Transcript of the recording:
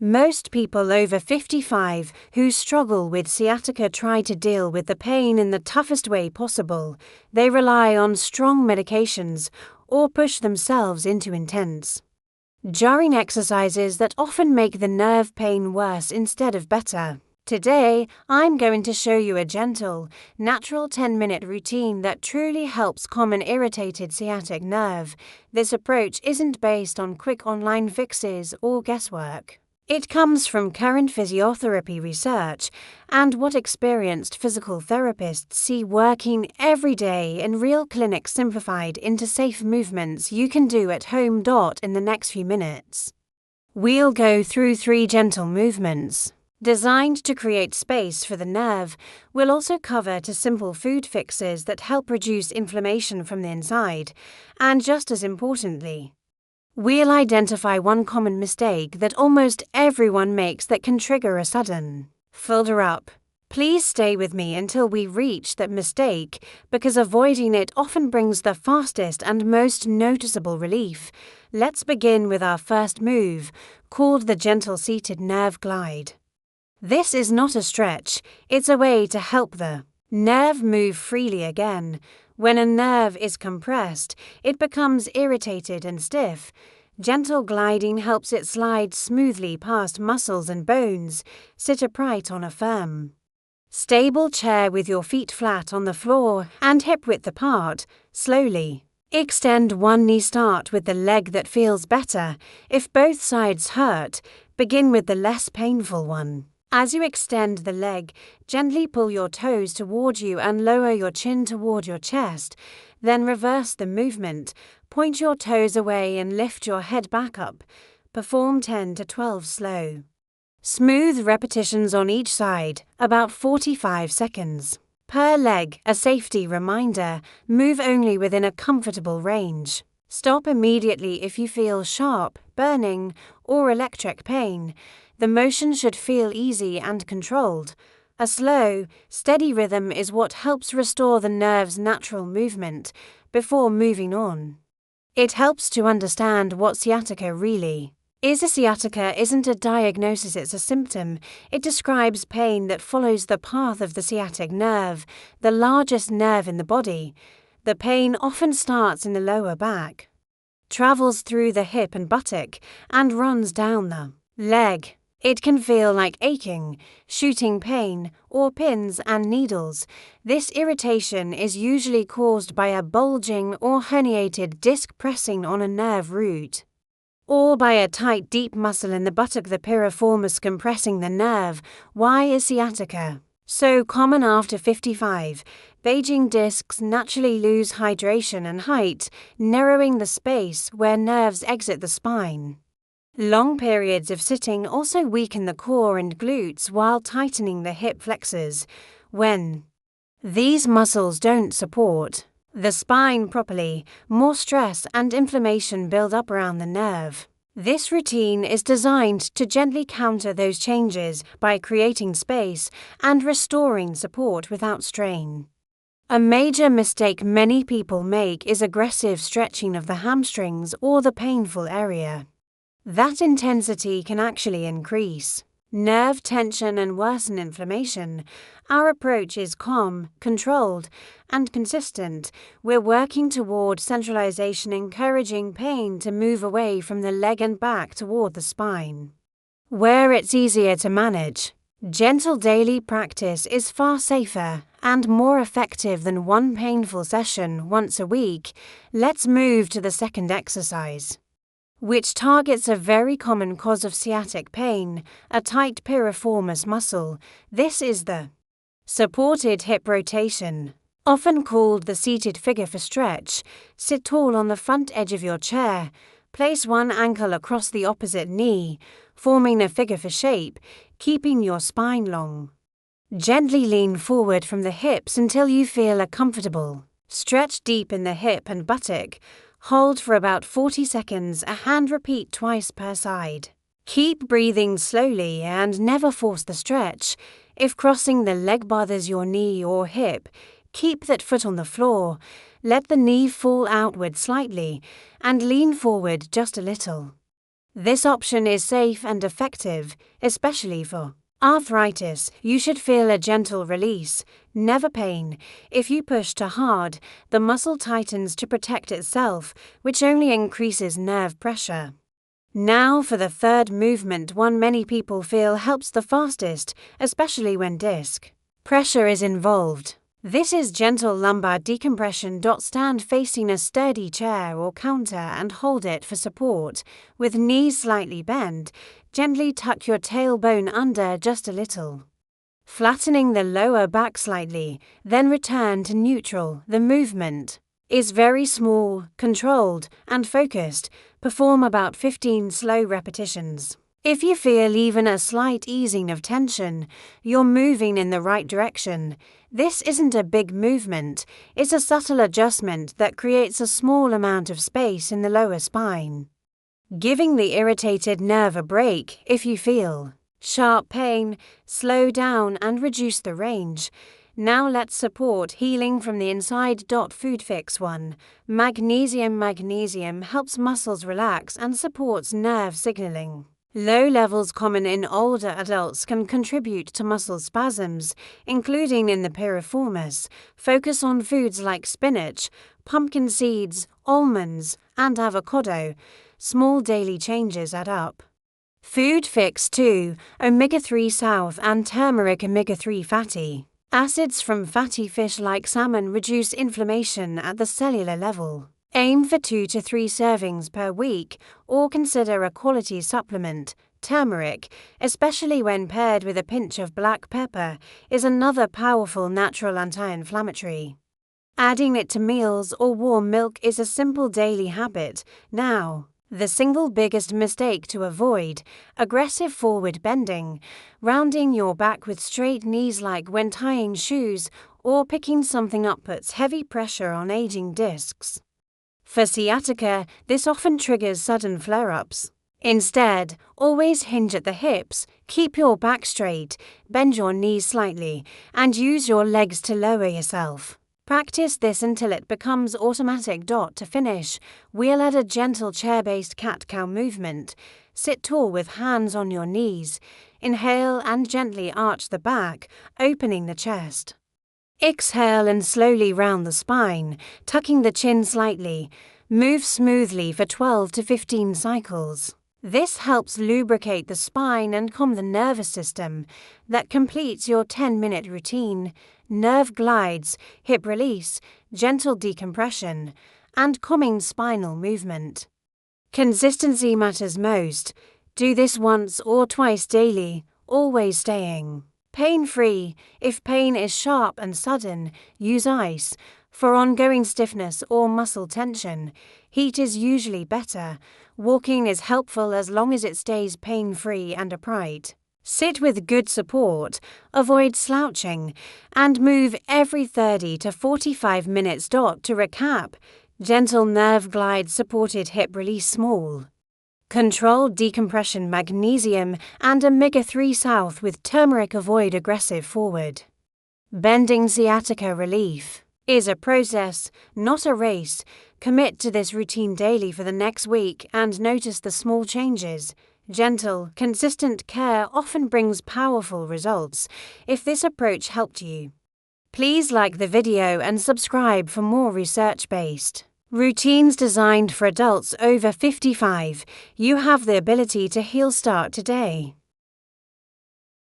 Most people over 55 who struggle with sciatica try to deal with the pain in the toughest way possible. They rely on strong medications or push themselves into intense, jarring exercises that often make the nerve pain worse instead of better. Today, I'm going to show you a gentle, natural 10-minute routine that truly helps calm an irritated sciatic nerve. This approach isn't based on quick online fixes or guesswork. It comes from current physiotherapy research and what experienced physical therapists see working every day in real clinics simplified into safe movements you can do at home. In the next few minutes, we'll go through 3 gentle movements designed to create space for the nerve. We'll also cover 2 simple food fixes that help reduce inflammation from the inside, and just as importantly, we'll identify 1 common mistake that almost everyone makes that can trigger a sudden flare-up. Please stay with me until we reach that mistake, because avoiding it often brings the fastest and most noticeable relief. Let's begin with our first move, called the gentle seated nerve glide. This is not a stretch, it's a way to help the nerve move freely again. When a nerve is compressed, it becomes irritated and stiff. Gentle gliding helps it slide smoothly past muscles and bones. Sit upright on a firm, stable chair with your feet flat on the floor and hip-width apart. Slowly extend one knee. Start with the leg that feels better. If both sides hurt, begin with the less painful one. As you extend the leg, gently pull your toes toward you and lower your chin toward your chest. Then reverse the movement. Point your toes away and lift your head back up. Perform 10 to 12 slow, smooth repetitions on each side, about 45 seconds per leg. A safety reminder: move only within a comfortable range. Stop immediately if you feel sharp, burning, or electric pain. The motion should feel easy and controlled. A slow, steady rhythm is what helps restore the nerve's natural movement before moving on. It helps to understand what sciatica really is. A sciatica isn't a diagnosis, it's a symptom. It describes pain that follows the path of the sciatic nerve, the largest nerve in the body. The pain often starts in the lower back, travels through the hip and buttock, and runs down the leg. It can feel like aching, shooting pain, or pins and needles. This irritation is usually caused by a bulging or herniated disc pressing on a nerve root, or by a tight, deep muscle in the buttock, the piriformis, compressing the nerve. Why is sciatica so common after 55? Beijing discs naturally lose hydration and height, narrowing the space where nerves exit the spine. Long periods of sitting also weaken the core and glutes while tightening the hip flexors. When these muscles don't support the spine properly, more stress and inflammation build up around the nerve. This routine is designed to gently counter those changes by creating space and restoring support without strain. A major mistake many people make is aggressive stretching of the hamstrings or the painful area. That intensity can actually increase nerve tension and worsen inflammation. Our approach is calm, controlled, and consistent. We're working toward centralization, encouraging pain to move away from the leg and back toward the spine, where it's easier to manage. Gentle daily practice is far safer and more effective than one painful session once a week. Let's move to the second exercise, which targets a very common cause of sciatic pain, a tight piriformis muscle. This is the supported hip rotation, often called the seated figure for stretch. Sit tall on the front edge of your chair. Place one ankle across the opposite knee, forming a figure for shape, keeping your spine long. Gently lean forward from the hips until you feel a comfortable stretch deep in the hip and buttock. Hold for about 40 seconds, a hand repeat twice per side. Keep breathing slowly and never force the stretch. If crossing the leg bothers your knee or hip, keep that foot on the floor. Let the knee fall outward slightly and lean forward just a little. This option is safe and effective, especially for arthritis. You should feel a gentle release, never pain. If you push too hard, the muscle tightens to protect itself, which only increases nerve pressure. Now for the third movement, one many people feel helps the fastest, especially when disc pressure is involved. This is gentle lumbar decompression. Stand facing a sturdy chair or counter and hold it for support. With knees slightly bent, gently tuck your tailbone under just a little, flattening the lower back slightly, then return to neutral. The movement is very small, controlled, and focused. Perform about 15 slow repetitions. If you feel even a slight easing of tension, you're moving in the right direction. This isn't a big movement, it's a subtle adjustment that creates a small amount of space in the lower spine, giving the irritated nerve a break. If you feel sharp pain, slow down and reduce the range. Now let's support healing from the inside. Food Fix 1. Magnesium. Magnesium helps muscles relax and supports nerve signaling. Low levels common in older adults can contribute to muscle spasms, including in the piriformis. Focus on foods like spinach, pumpkin seeds, almonds, and avocado. Small daily changes add up. Food Fix 2. Omega-3 South and turmeric. Omega-3 fatty acids from fatty fish like salmon reduce inflammation at the cellular level. Aim for 2 to 3 servings per week, or consider a quality supplement. Turmeric, especially when paired with a pinch of black pepper, is another powerful natural anti-inflammatory. Adding it to meals or warm milk is a simple daily habit. Now, the single biggest mistake to avoid: aggressive forward bending, rounding your back with straight knees like when tying shoes, or picking something up puts heavy pressure on aging discs. For sciatica, this often triggers sudden flare-ups. Instead, always hinge at the hips, keep your back straight, bend your knees slightly, and use your legs to lower yourself. Practice this until it becomes automatic. To finish, we'll add a gentle chair-based cat-cow movement. Sit tall with hands on your knees. Inhale and gently arch the back, opening the chest. Exhale and slowly round the spine, tucking the chin slightly. Move smoothly for 12 to 15 cycles. This helps lubricate the spine and calm the nervous system. That completes your 10-minute routine. Nerve glides, hip release, gentle decompression, and calming spinal movement. Consistency matters most. Do this once or twice daily, always staying pain-free. If pain is sharp and sudden, use ice. For ongoing stiffness or muscle tension, heat is usually better. Walking is helpful as long as it stays pain-free and upright. Sit with good support, avoid slouching, and move every 30 to 45 minutes. To recap: gentle nerve glide, supported hip release, small controlled decompression, magnesium, and omega-3 south with turmeric. Avoid aggressive forward bending. Sciatica relief is a process, not a race. Commit to this routine daily for the next week and notice the small changes. Gentle, consistent care often brings powerful results. If this approach helped you, please like the video and subscribe for more research-based routines designed for adults over 55. You have the ability to heal. Start today.